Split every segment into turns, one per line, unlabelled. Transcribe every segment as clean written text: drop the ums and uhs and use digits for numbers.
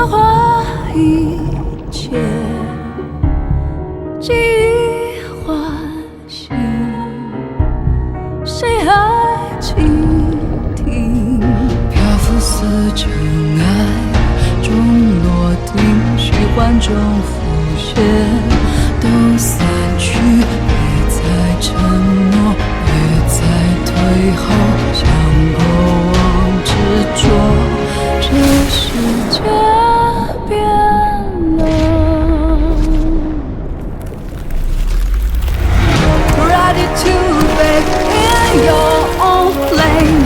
消化一切，记忆唤醒，谁还倾听？漂浮似尘埃中落定，虚幻中浮现，都散去，别再承诺，别再退后，向过往执着。这世界变了 Ready to bathe in your own flame,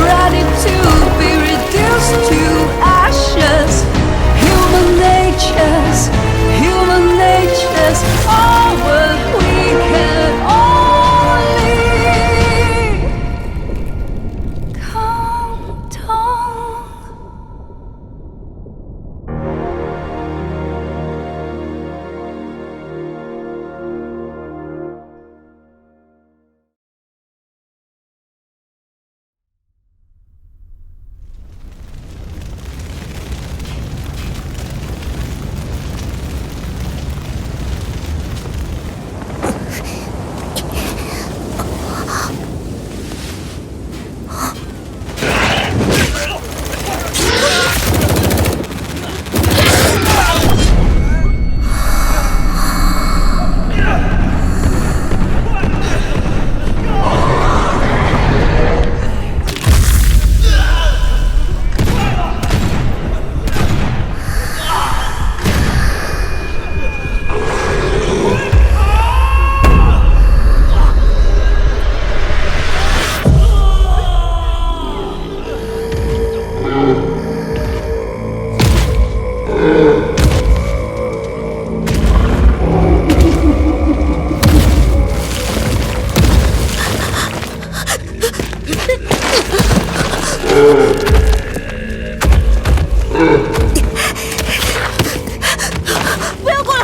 ready to be reduced to ashes. Human nature's all what we can only count on. 不要过来！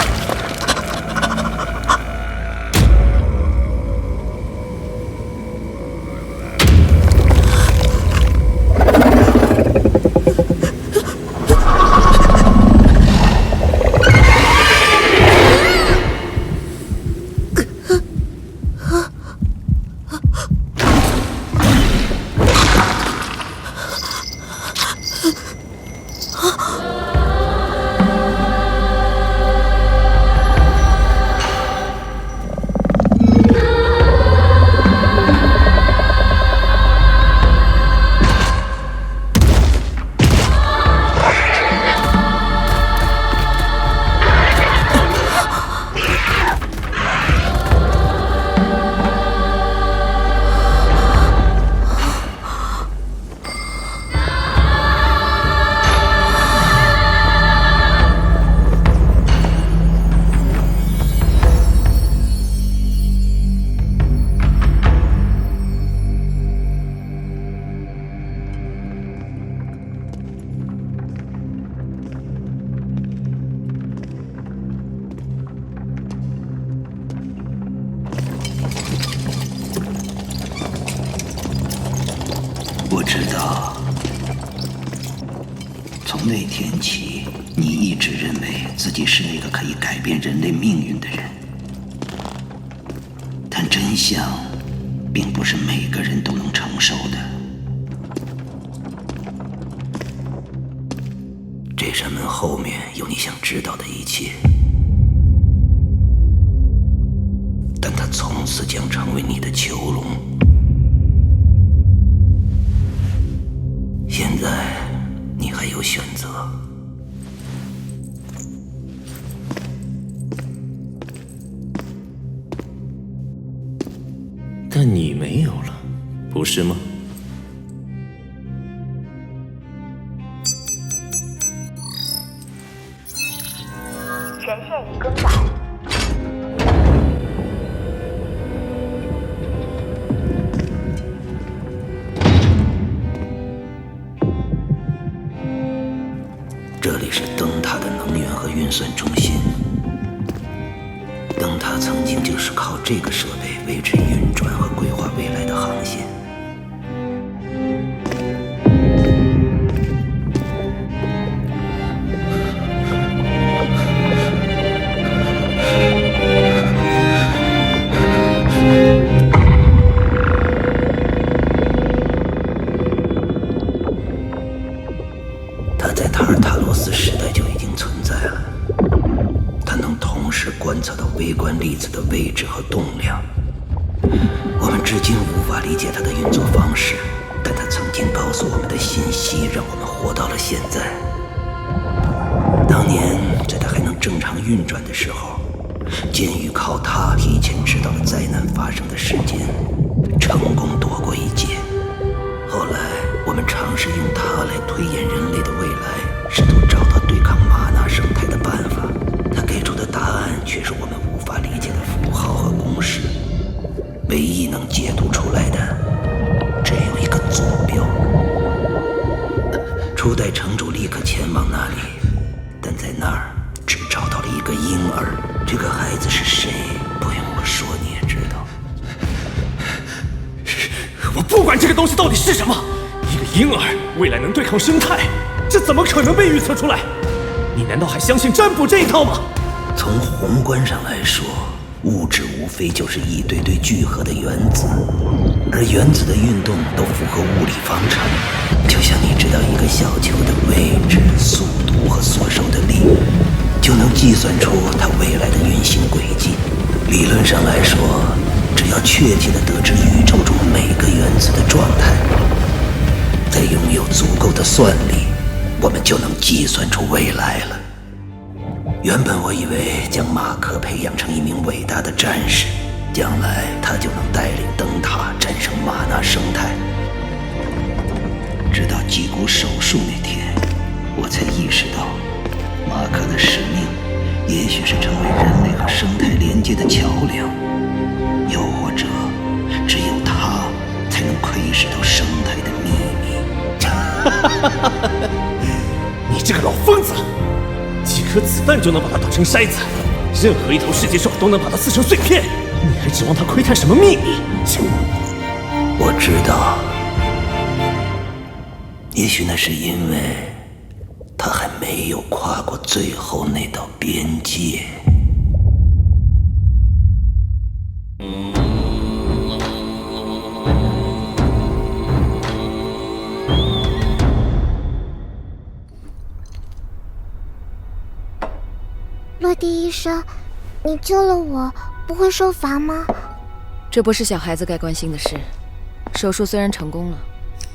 我知道，从那天起，你一直认为自己是那个可以改变人类命运的人，但真相并不是每个人都能承受的。这扇门后面有你想知道的一切，但它从此将成为你的囚笼。现在你还有选择，
但你没有了，不是吗？
权限已更改。
这里是灯塔的能源和运算中心。灯塔曾经就是靠这个设备维持运转和规划未来的航线。测到微观粒子的位置和动量。我们至今无法理解它的运作方式，但它曾经告诉我们的信息让我们活到了现在。当年在它还能正常运转的时候，监狱靠它提前知道了灾难发生的时间，成功躲过一劫。后来我们尝试用它来推演人类的未来，试图找到对抗玛纳生态的办法。它给出的答案却是我们无法理解的符号和公式，唯一能解读出来的只有一个坐标。初代城主立刻前往那里，但在那儿只找到了一个婴儿。这个孩子是谁，不用我说你也知道。
我不管这个东西到底是什么，一个婴儿未来能对抗生态，这怎么可能被预测出来？你难道还相信占卜这一套吗？
从宏观上来说，物质无非就是一堆堆聚合的原子，而原子的运动都符合物理方程。就像你知道一个小球的位置、速度和所受的力，就能计算出它未来的运行轨迹。理论上来说，只要确切地得知宇宙中每个原子的状态，再拥有足够的算力，我们就能计算出未来了。原本我以为将马克培养成一名伟大的战士，将来他就能带领灯塔战胜玛纳生态。直到击骨手术那天，我才意识到，马克的使命也许是成为人类和生态连接的桥梁，又或者只有他才能窥视到生态的秘密。
你这个老疯子！几颗子弹就能把它打成筛子，任何一头世界兽都能把它撕成碎片，你还指望它窥探什么秘密？
我知道，也许那是因为他还没有跨过最后那道边界。
洛蒂医生，你救了我，不会受罚吗？
这不是小孩子该关心的事。手术虽然成功了，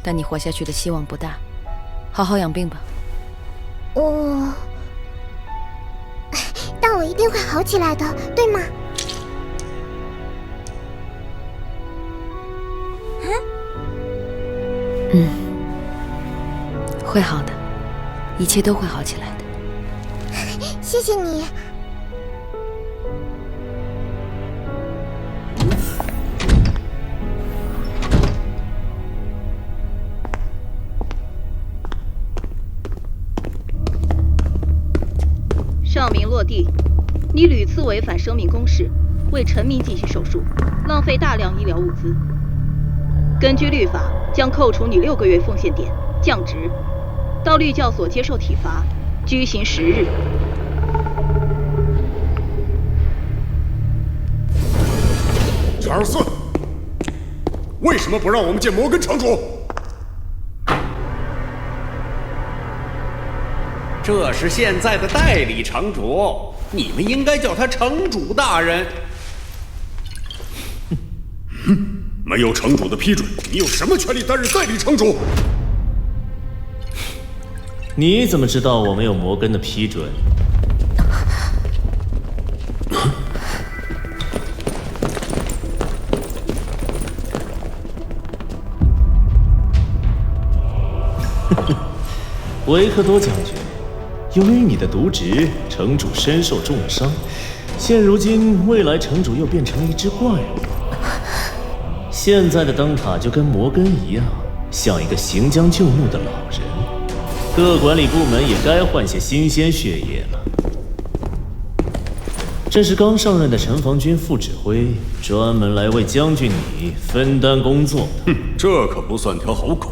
但你活下去的希望不大。好好养病吧。
但我一定会好起来的，对吗？
会好的，一切都会好起来的。
谢谢你。
上名落地，你屡次违反生命公示，为臣民进行手术，浪费大量医疗物资。根据律法，将扣除你6个月奉献点，降职，到律教所接受体罚，拘刑10日。
查尔斯，为什么不让我们见摩根城主？
这是现在的代理城主，你们应该叫他城主大人。
没有城主的批准，你有什么权利担任代理城主？
你怎么知道我没有摩根的批准？维克多将军，由于你的渎职，城主身受重伤，现如今未来城主又变成了一只怪物。现在的灯塔就跟摩根一样，像一个行将就木的老人。各管理部门也该换些新鲜血液了。这是刚上任的城防军副指挥，专门来为将军你分担工作的。
这可不算条好狗。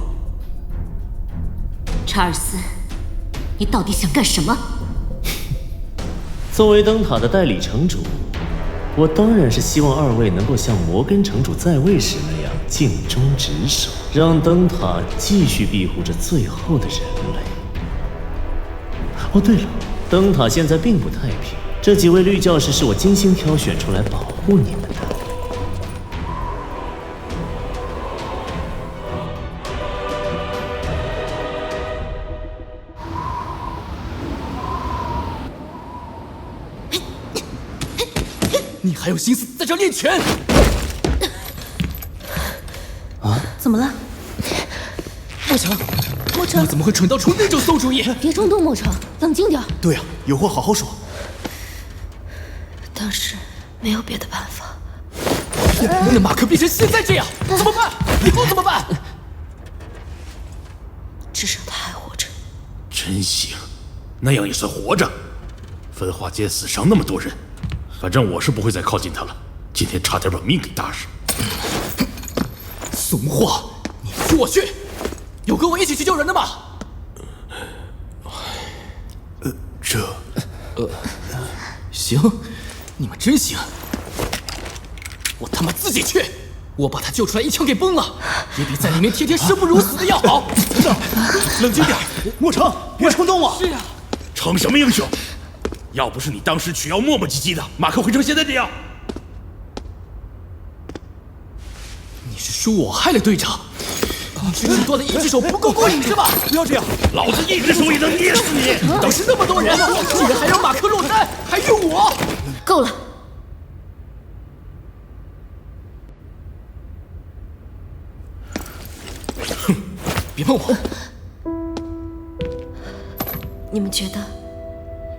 查尔斯，你到底想干什么？
作为灯塔的代理城主，我当然是希望二位能够像摩根城主在位时那样尽忠职守，让灯塔继续庇护着最后的人类。哦，对了，灯塔现在并不太平，这几位绿教士是我精心挑选出来保护你们的。
你还有心思在这练拳？
啊？怎么了？
莫成，你怎么会蠢到出那种馊主意？
别冲动，莫成，冷静点。
对啊，有话好好说。
当时没有别的办法。
那马克变成现在这样，怎么办？以后怎么办？
至少他还活着。
真行，那样也算活着。分化街死伤那么多人，反正我是不会再靠近他了。今天差点把命给搭上。
怂货，你去我去，有跟我一起去救人的吗？行，你们真行。我他妈自己去，我把他救出来一枪给崩了，也比在里面天天生不如死的要好。等等，冷静点，
莫成，别冲动啊！
是啊，
逞什么英雄？要不是你当时曲要磨磨唧唧的，马克会成现在这样。
你是说我害了队长？你是只断了一只手不够过瘾是吧？
不要这样，
老子一只手也能捏死你！
当时那么多人，竟然还让马克落单，还用我？
够了！
哼，别碰我！
你们觉得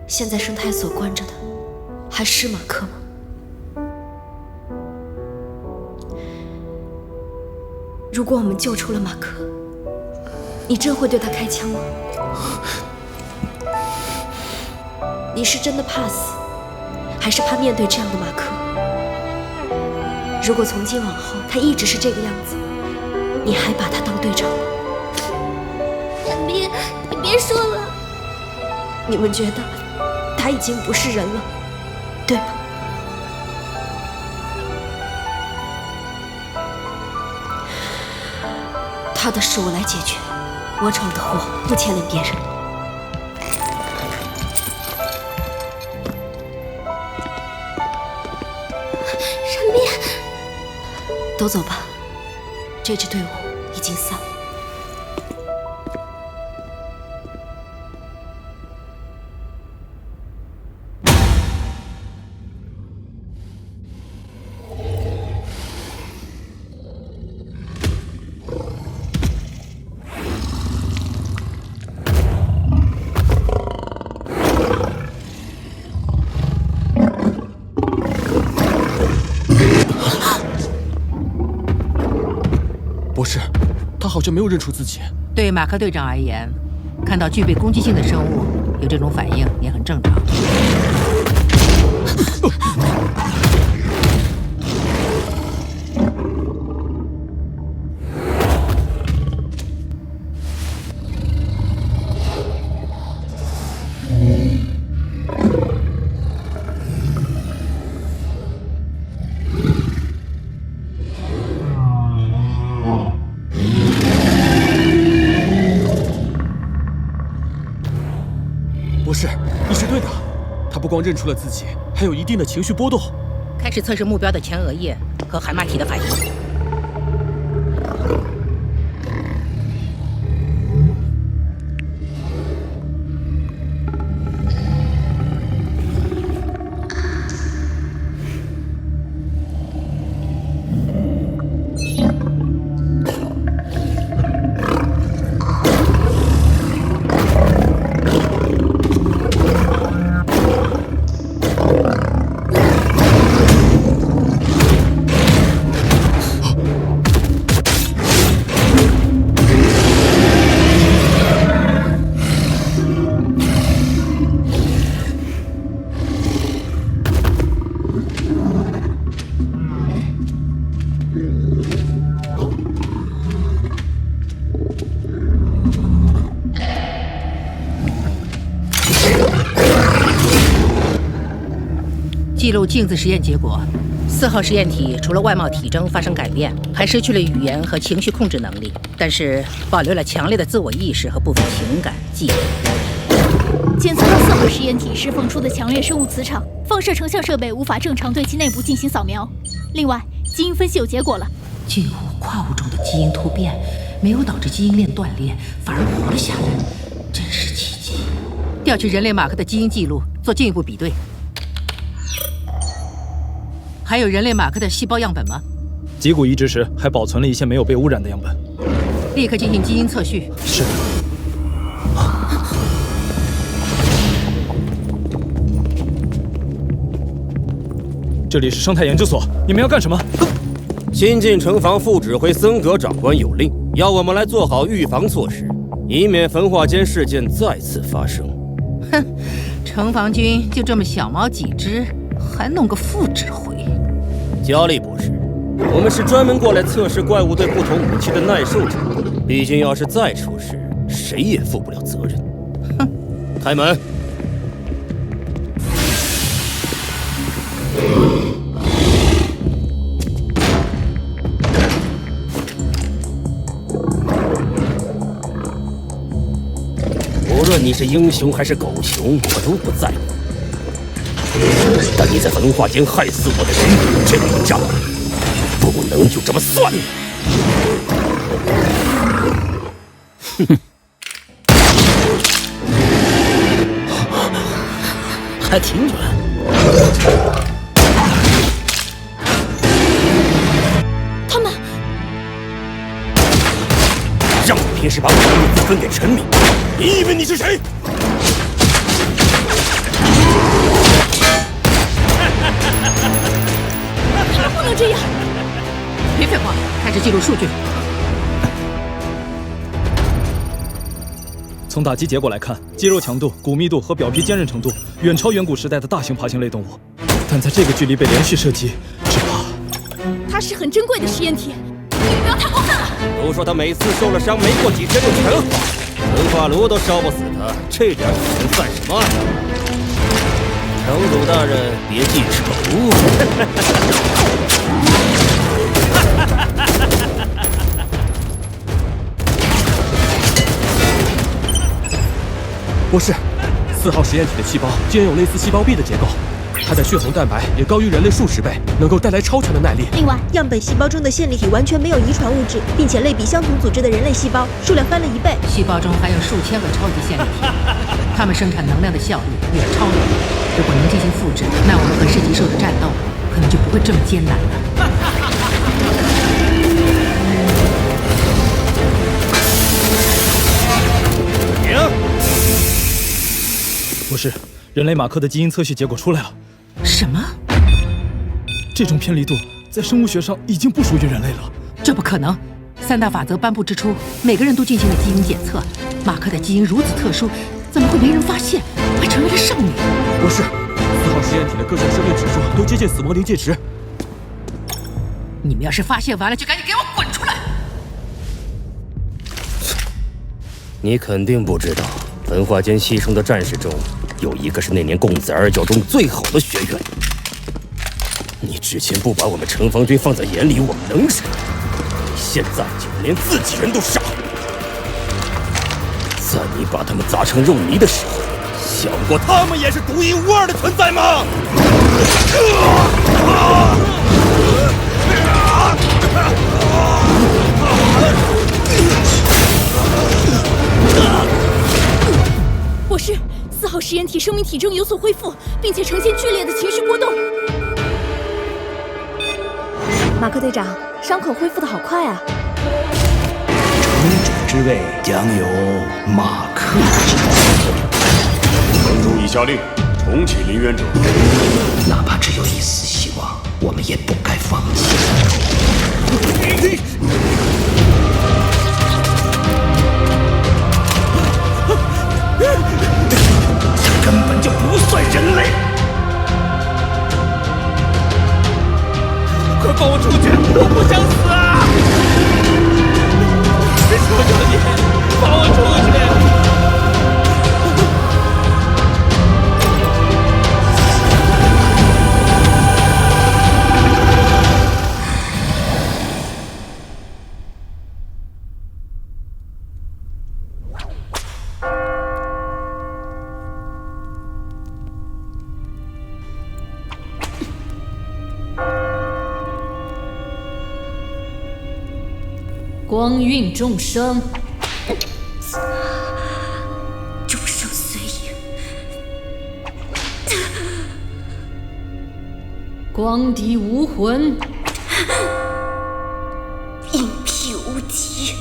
现在生态所关着的还是马克吗？如果我们救出了马克，你真会对他开枪吗？你是真的怕死，还是怕面对这样的马克？如果从今往后他一直是这个样子，你还把他当队长吗？你别说了。你们觉得他已经不是人了，对吗？他的事我来解决，我闯的祸不牵连别人。闪边，都走吧，这支队伍已经散了。
博士，他好像没有认出自己。
对马克队长而言，看到具备攻击性的生物有这种反应也很正常。
博士，你是对的，他不光认出了自己，还有一定的情绪波动。
开始测试目标的前额叶和海马体的反应。记录镜子实验结果，4号实验体除了外貌体征发生改变，还失去了语言和情绪控制能力，但是保留了强烈的自我意识和部分情感记忆。
检测到4号实验体释放出的强烈生物磁场，放射成像设备无法正常对其内部进行扫描。另外，基因分析有结果了，
近乎跨物种的基因突变，没有导致基因链断裂，反而活了下来，真是奇迹。调取人类马克的基因记录，做进一步比对。还有人类马克的细胞样本吗？
脊骨移植时还保存了一些没有被污染的样本。
立刻进行基因测序。
是。这里是生态研究所，你们要干什么？
新晋城防副指挥森格长官有令，要我们来做好预防措施，以免焚化间事件再次发生。
哼，城防军就这么小猫几只，还弄个副指挥？
加利博士，我们是专门过来测试怪物对不同武器的耐受程度，毕竟要是再出事，谁也负不了责任。哼，开门。无论你是英雄还是狗熊，我都不在乎。但你在焚化间害死我的人，这笔账不能就这么算了。哼，还挺远。
他们
让我平时把我的物资分给臣民，你以为你是谁？
不能这样！
别废话，开始记录数据。
从打击结果来看，肌肉强度、骨密度和表皮坚韧程度远超远古时代的大型爬行类动物，但在这个距离被连续射击，只怕……
它是很珍贵的实验体，你不要太过分了。
都说他每次受了伤，没过几天就全化，焚化炉都烧不死他，这点体能算什么？城主大人，别记仇。
博士，4号实验体的细胞竟然有类似细胞壁的结构，它的血红蛋白也高于人类数十倍，能够带来超强的耐力。
另外，样本细胞中的线粒体完全没有遗传物质，并且类比相同组织的人类细胞数量翻了1倍。
细胞中还有数千个超级线粒体，它们生产能量的效率远超人类。如果能进行复制，那我们和噬极兽的战斗可能就不会这么艰难了。
博士，人类马克的基因测序结果出来了。
什么？
这种偏离度在生物学上已经不属于人类了。
这不可能！3大法则颁布之初，每个人都进行了基因检测。马克的基因如此特殊，怎么会没人发现，还成为了剩女？
博士，4号实验体的各项生命指数都接近死亡临界值。
你们要是发现完了，就赶紧给我滚出来！
你肯定不知道，焚化间牺牲的战士中，有一个是那年共子二教中最好的学员。你之前不把我们城防军放在眼里，我们能什么？你现在竟然连自己人都杀！在你把他们砸成肉泥的时候，想过他们也是独一无二的存在吗？
博士，4号实验体生命体征有所恢复，并且呈现剧烈的情绪波动。
马克队长，伤口恢复得好快啊！
城主之位将由马克之手。
城主已下令重启林渊者，
哪怕只有一丝希望，我们也不该放弃。他根本就不算人类！
快放我出去！我不想死啊！求求你，放我出去！
光晕众生，
众生随影。
光敌无魂，
隐僻无极。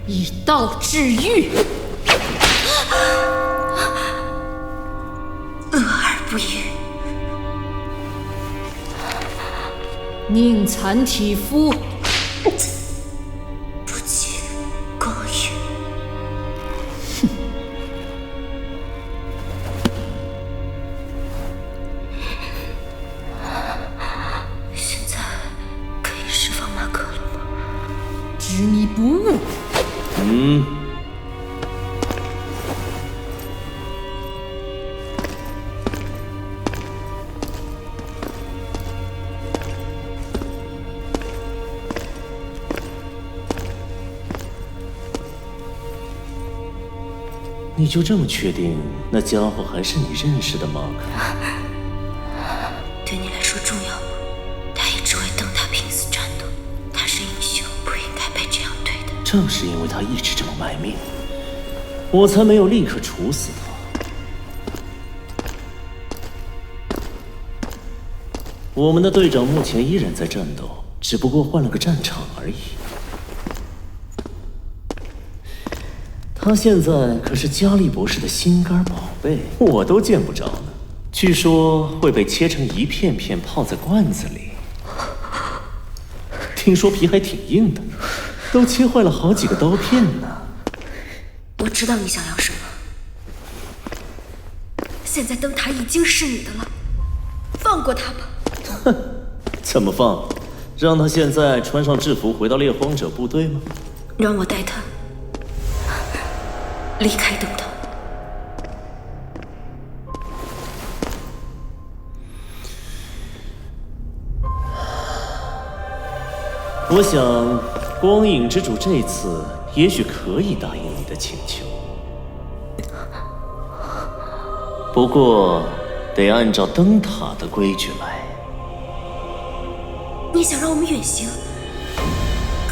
以道治愈，
恶而不语。
宁残体肤，
不惧光晕。
哼！
现在可以释放马克了吗？
执迷不悟。
你就这么确定那家伙还是你认识的马克？
对你来说重要吗？他一直为灯塔拼死战斗，他是英雄，不应该被这样对待。
正是因为他一直这么卖命，我才没有立刻处死他。我们的队长目前依然在战斗，只不过换了个战场而已。他现在可是加利博士的心肝宝贝，我都见不着呢。据说会被切成一片片泡在罐子里，听说皮还挺硬的，都切坏了好几个刀片呢。
我知道你想要什么。现在灯塔已经是你的了，放过他吧。
哼，怎么放？让他现在穿上制服回到猎荒者部队吗？
让我带他离开灯塔。
我想，光影之主这次也许可以答应你的请求，不过得按照灯塔的规矩来。
你想让我们远行，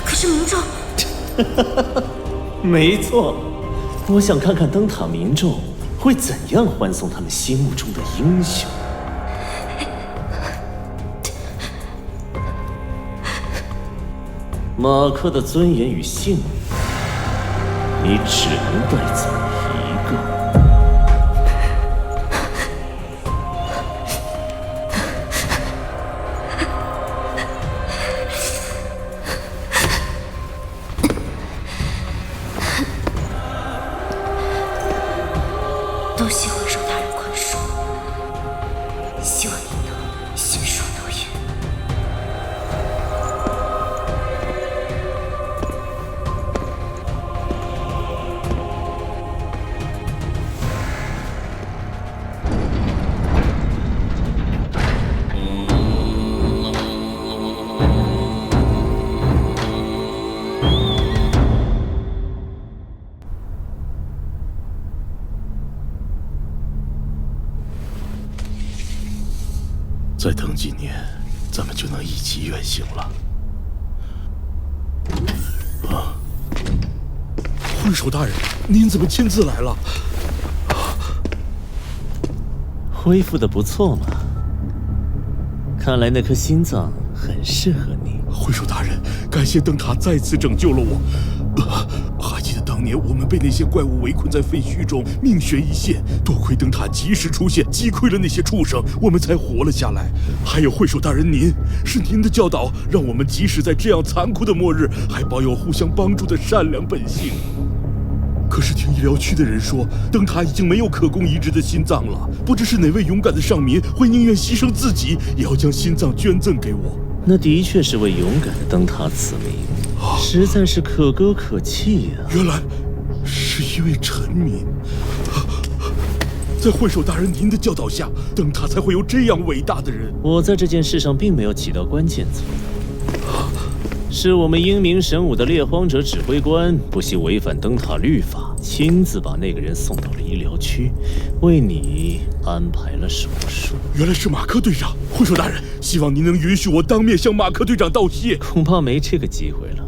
可是民众……
没错，我想看看灯塔民众会怎样欢送他们心目中的英雄。马克的尊严与性命，你只能带走一个。
多谢会受大人宽恕，希望你能信守诺言。
再等几年，咱们就能一起远行了。啊！
会首大人，您怎么亲自来了？
恢复的不错嘛，看来那颗心脏很适合你。
会首大人，感谢灯塔再次拯救了我。还记得当年我们被那些怪物围困在废墟中，命悬一线，多亏灯塔及时出现，击溃了那些畜生，我们才活了下来。还有会首大人您，是您的教导，让我们即使在这样残酷的末日，还保有互相帮助的善良本性。可是听医疗区的人说，灯塔已经没有可供移植的心脏了，不知是哪位勇敢的上民会宁愿牺牲自己，也要将心脏捐赠给我。
那的确是位勇敢的灯塔子民，实在是可歌可泣呀。
原来是一位臣民，在会首大人您的教导下，灯塔才会有这样伟大的人。
我在这件事上并没有起到关键作用，是我们英明神武的猎荒者指挥官不惜违反灯塔律法，亲自把那个人送到了医疗区，为你安排了手术。
原来是马克队长，会首大人，希望您能允许我当面向马克队长道谢。
恐怕没这个机会了，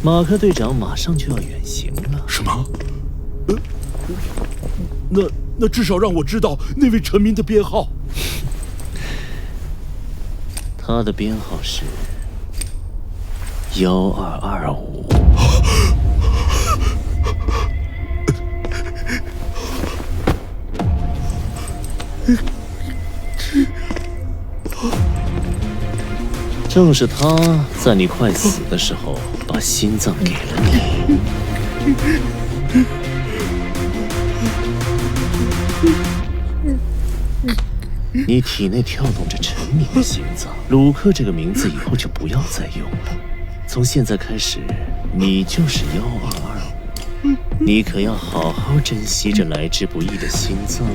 马克队长马上就要远行了。
什么？那至少让我知道那位臣民的编号。
他的编号是1225。正是他在你快死的时候把心脏给了你。你体内跳动着陈敏的心脏，鲁克这个名字以后就不要再用了。从现在开始，你就是1225。你可要好好珍惜这来之不易的心脏。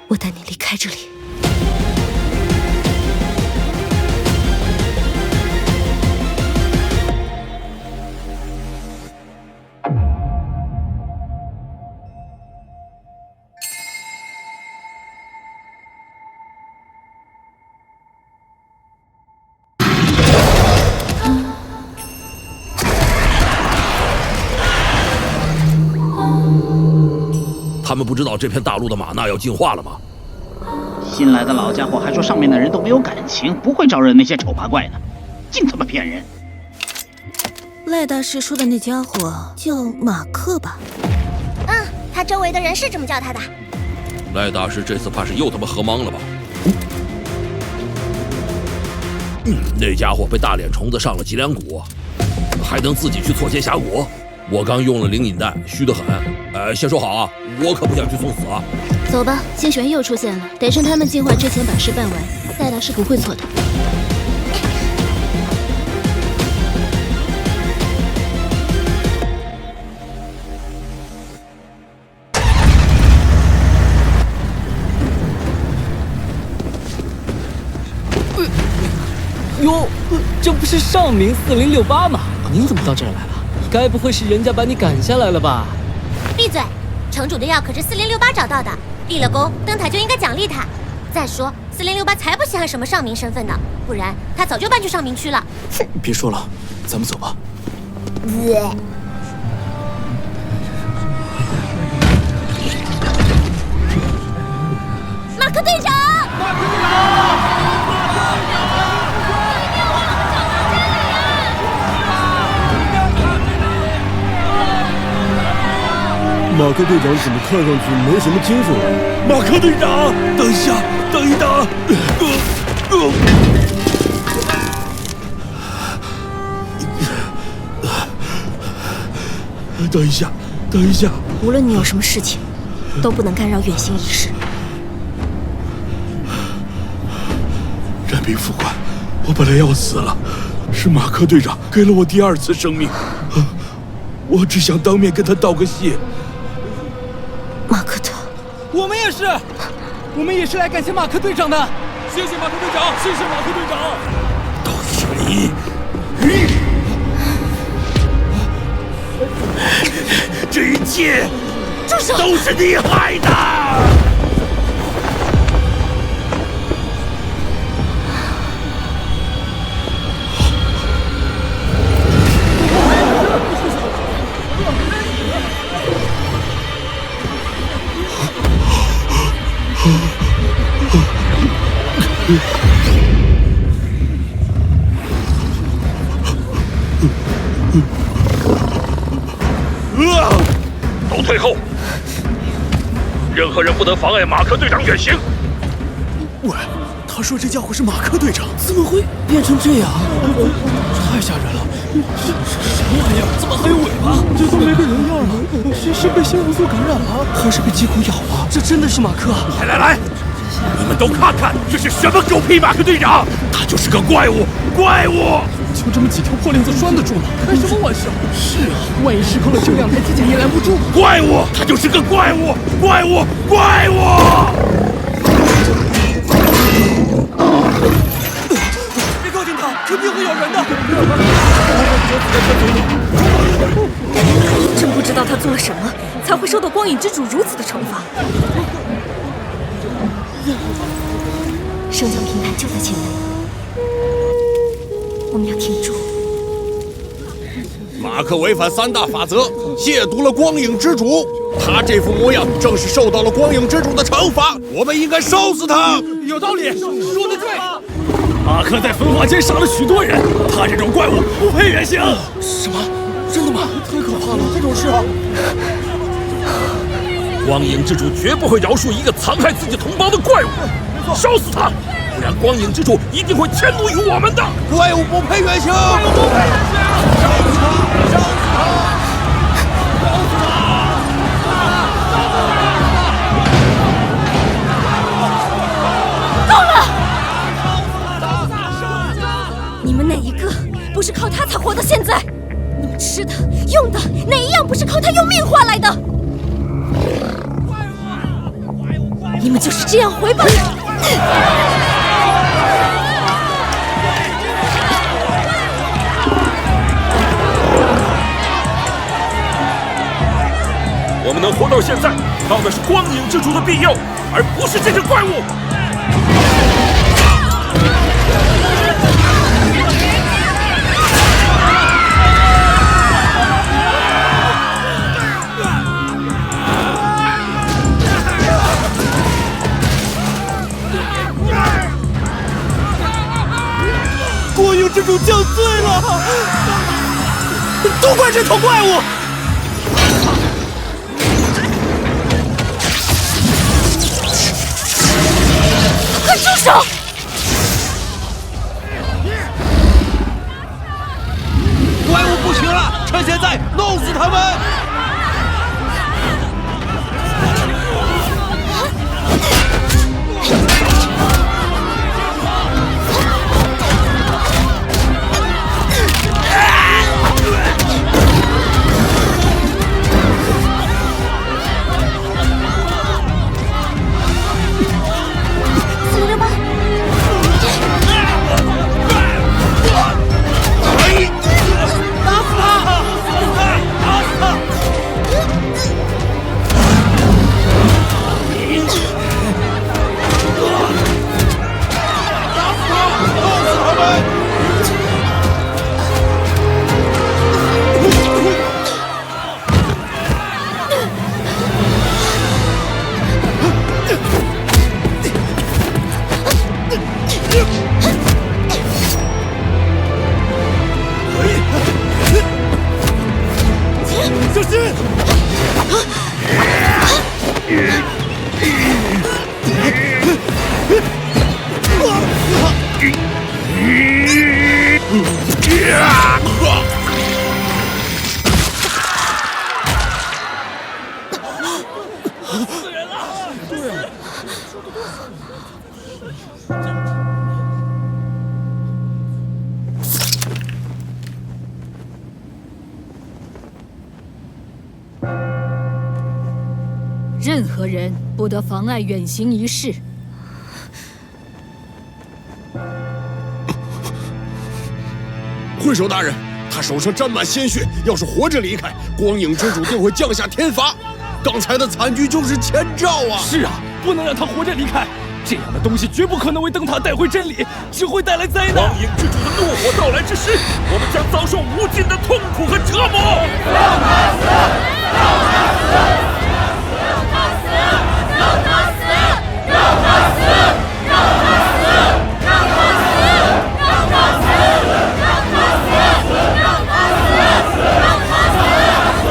我带你离开这里。
他们不知道这片大陆的玛纳要进化了吗？
新来的老家伙还说上面的人都没有感情，不会招惹那些丑八怪的，净他妈骗人！
赖大师说的那家伙叫马克吧？
嗯，他周围的人是这么叫他的。
赖大师这次怕是又他妈喝懵了吧？那家伙被大脸虫子上了脊梁骨，还能自己去错切峡谷。我刚用了灵隐弹，虚得很。先说好啊，我可不想去送死啊！
走吧，星璇又出现了，得趁他们进化之前把事办完。赖大师不会错的。
哟，这不是上明4068吗？你怎么到这儿来了？该不会是人家把你赶下来了吧？
闭嘴！城主的药可是4068找到的，立了功，灯塔就应该奖励他。再说4068才不稀罕什么上明身份呢，不然他早就搬去上明区了。
哼，别说了，咱们走吧。
马克队长！马克队长！
马克队长怎么看上去没什么精神啊？马克队长，等一下，等一等！等一下，等一下！
无论你有什么事情，都不能干扰远行仪式。
任明副官，我本来要死了，是马克队长给了我第2次生命，我只想当面跟他道个谢。
马克特，
我们也是来感谢马克队长的。谢谢马克队长，谢谢马克队长。
都是你！这一切都是你害的！退后，任何人不得妨碍马克队长远行。
喂，他说这家伙是马克队长，怎么会变成这样？太吓人了！什么玩意儿？怎么还有尾巴？这都没个人样了，是被鲜红素感染了，还是被疾苦咬了？这真的是马克？
来，你们都看看，这是什么狗屁马克队长？他就是个怪物！
就这么几条破链子拴得住吗？开什么玩笑！是啊，万一失控了，就2台机甲也拦不住。
怪物，他就是个怪物！
别靠近他，肯定会咬人的。
真不知道他做了什么，才会受到光影之主如此的惩罚。升降平台就在前面，我们要挺住。
马克违反3大法则，亵渎了光影之主。他这副模样正是受到了光影之主的惩罚，我们应该烧死他。
有道理，说得对。马克在焚化间杀了许多人，他这种怪物不配远行。
什么？真的吗？太可怕了，这种事。
光影之主绝不会饶恕一个残害自己同胞的怪物，烧死他！不然光影之主一定会迁怒于我们的。
怪物不配远行！
够了！你们哪一个不是靠他才活到现在？你们吃的、用的，哪一样不是靠他用命换来的？你们就是这样回报
我们能活到现在，靠的是光影之主的庇佑，而不是这只怪物。
光影之主降罪了，都怪这头怪物！
快住手！
怪物不行了，趁现在弄死他们！
小心！
任何人不得妨碍远行一事。
会首大人，他手上沾满鲜血，要是活着离开，光影之主定会降下天罚。刚才的惨剧就是前兆啊！
是啊，不能让他活着离开。这样的东西绝不可能为灯塔带回真理，只会带来灾难。
光影之主的怒火到来之时，我们将遭受无尽的痛苦和折磨。
让他死！让他死！让他死！让他死！让他死！让他死！让他死！让他死！让他死！让他死！让他死！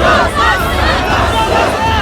让他死！让他死！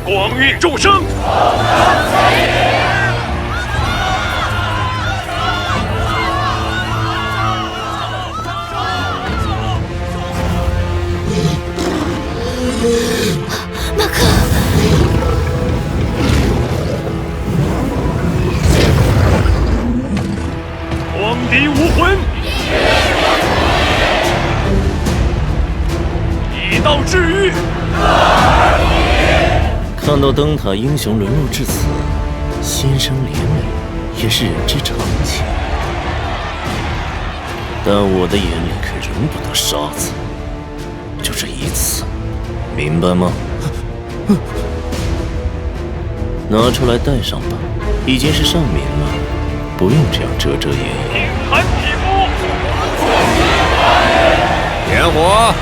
光晕众生。
马克，
光敌武魂，一道治愈。
看到灯塔英雄沦落至此，心生怜悯，也是人之常情。但我的眼里可容不得沙子，就这一次，明白吗？拿出来戴上吧，已经是上民了，不用这样遮遮掩掩。
硬汉匹夫，
点火！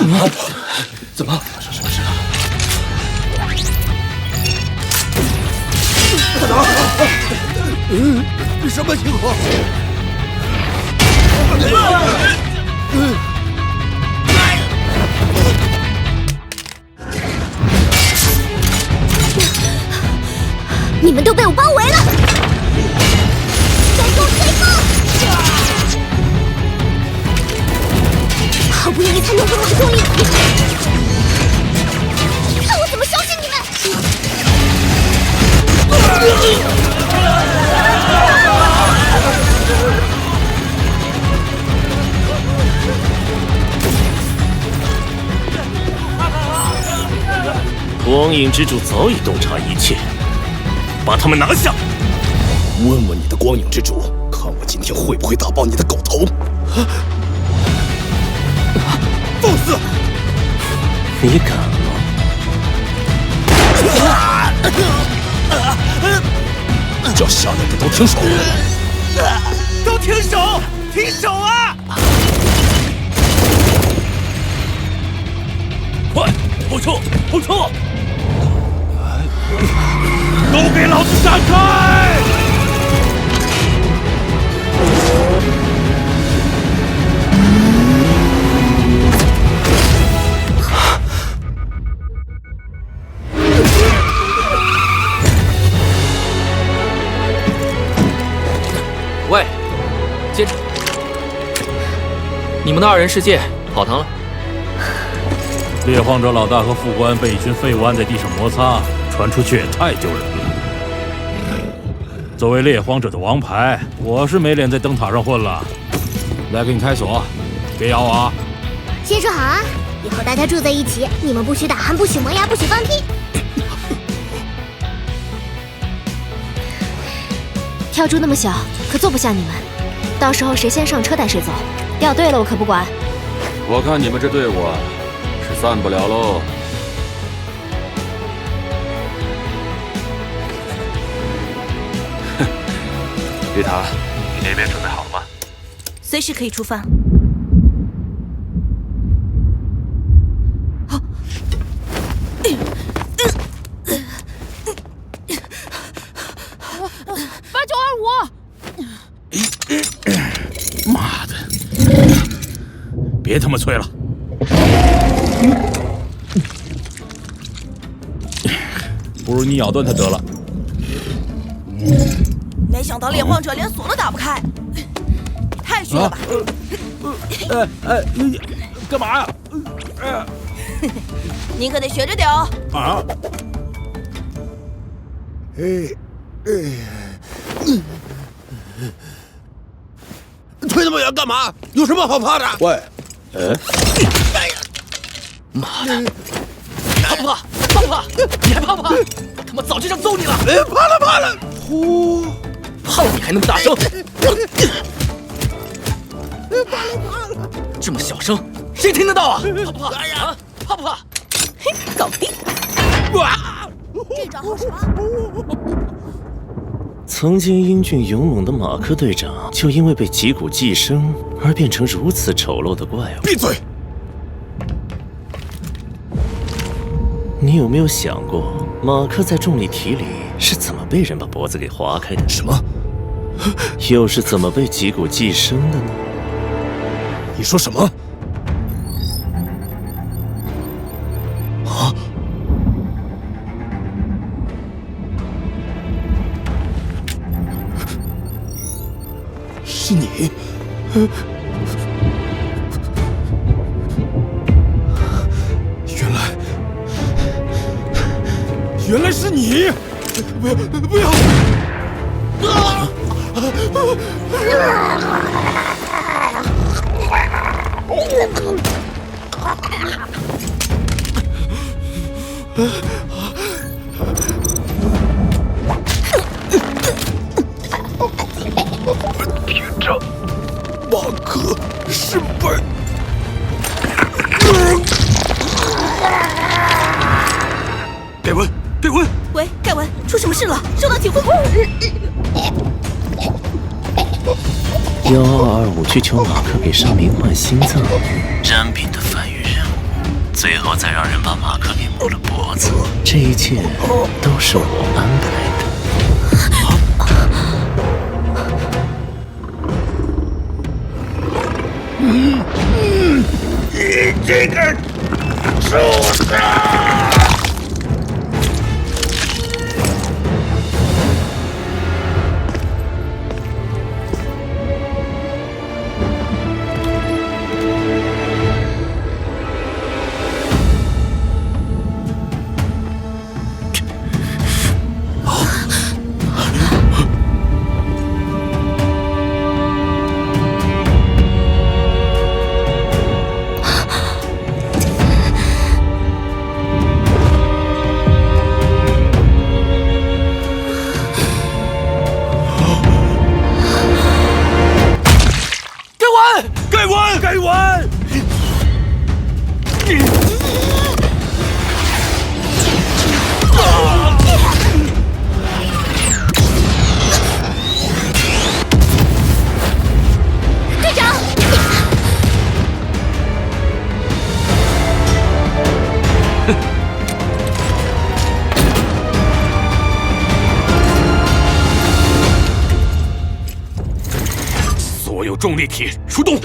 马克！
怎么？
什么事啊？
大佬，什么情况？
你们都被我包围了！随风！好不容易才弄回我的动力，看我怎么收拾你们！
光影之主早已洞察一切，把他们拿下。
问问你的光影之主，看我今天会不会打爆你的狗头！放肆！
你敢吗？
叫下来的都停手！
都停手！停手啊！
快，后撤！后撤！都给老子闪开！
喂，接着，你们的二人世界跑堂了。
猎荒者老大和副官被一群废物按在地上摩擦，传出去也太丢人了。作为猎荒者的王牌，我是没脸在灯塔上混了。来，给你开锁，别咬我啊！
先说好啊，以后大家住在一起，你们不许打鼾，不许磨牙，不许放屁。
跳猪那么小，可坐不下你们。到时候谁先上车带谁走，掉队了我可不管。
我看你们这队伍啊，是散不了喽。
丽塔，你那边准备好了吗？
随时可以出发。
妈的！别他妈催了，不如你咬断它得了。
没想到猎荒者连锁都打不开，太虚了吧！
干嘛呀？
您可得学着点哦。
啊！
推那么远干嘛？有什么好怕的？喂，
妈的！怕不怕？怕不怕？你还怕不怕？他妈早就想揍你了！
怕了！
呼，怕你还那么大声！
怕了！
这么小声，谁听得到啊？怕不怕？哎呀，怕不怕？
嘿，搞定！
哇！
这招好什么？
曾经英俊勇猛的马克队长，就因为被脊骨寄生而变成如此丑陋的怪物。
闭嘴！
你有没有想过，马克在重力体里是怎么被人把脖子给划开的？
什么？
又是怎么被脊骨寄生的呢？
你说什么？啊？是你？原来是你！不要！啊！别着，马克失败。盖文，盖文，
喂，盖文，出什么事了？收到警徽。
1225去求马克给上民换心脏，詹品的翻越任务，最后再让人把马克给摸了脖子，这一切都是我安排的。
你这个畜生！盖文！
队长！
所有重力体出动！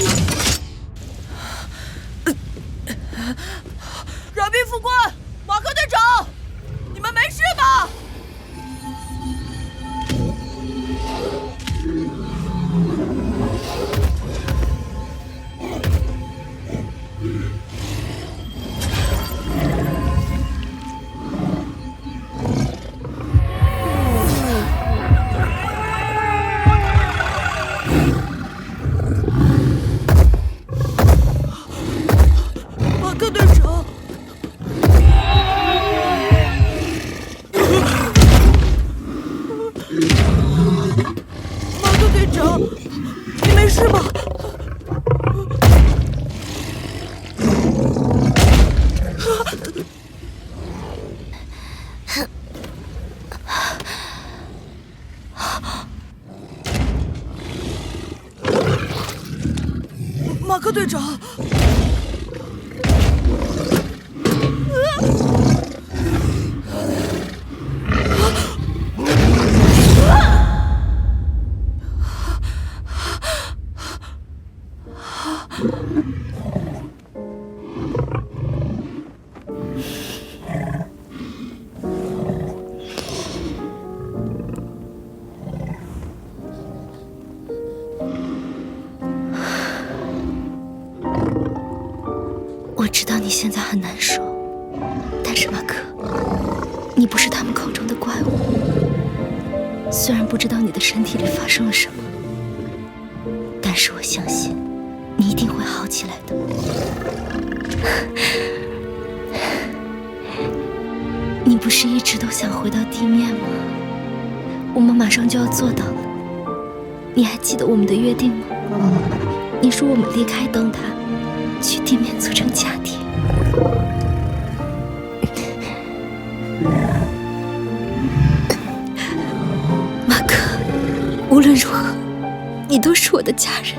阮斌副官，马克队长，你们没事吧？马克队长。马克队长，你没事吧？马克队长。
我知道你现在很难受，但是马克，你不是他们口中的怪物。虽然不知道你的身体里发生了什么，但是我相信你一定会好起来的。你不是一直都想回到地面吗？我们马上就要做到了。你还记得我们的约定吗？你说我们离开灯塔，去地面组成家庭。马克，无论如何，你都是我的家人。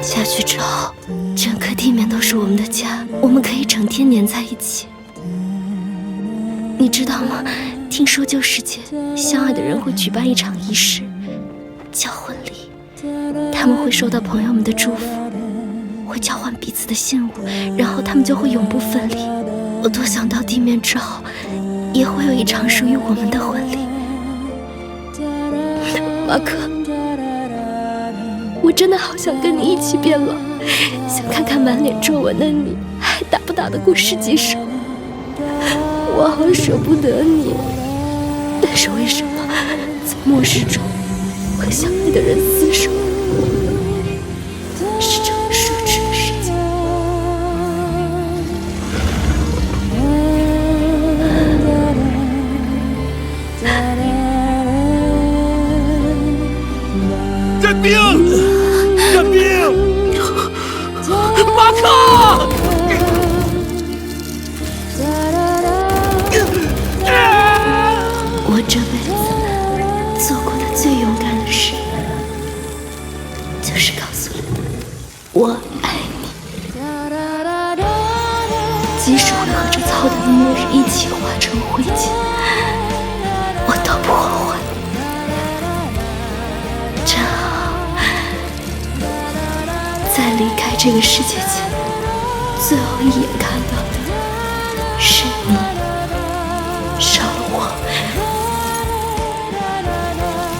下去之后，整个地面都是我们的家，我们可以整天黏在一起。你知道吗？听说旧世界相爱的人会举办一场仪式，叫婚礼。他们会收到朋友们的祝福，会交换彼此的信物，然后他们就会永不分离。我多想到地面之后，也会有一场属于我们的婚礼。马克，我真的好想跟你一起变老，想看看满脸皱纹的你还打不打得过10级手。我好舍不得你，但是为什么在末世中和相爱的人厮守是这么奢侈的事情？
任冰，任冰，马克！
我这辈子做过的最勇敢的事，就是告诉你，我爱你。即使会和这操蛋的末日一起化成灰烬，我都不后悔。真好，在离开这个世界前，最后一眼看到的是你，少了我，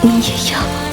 你也要。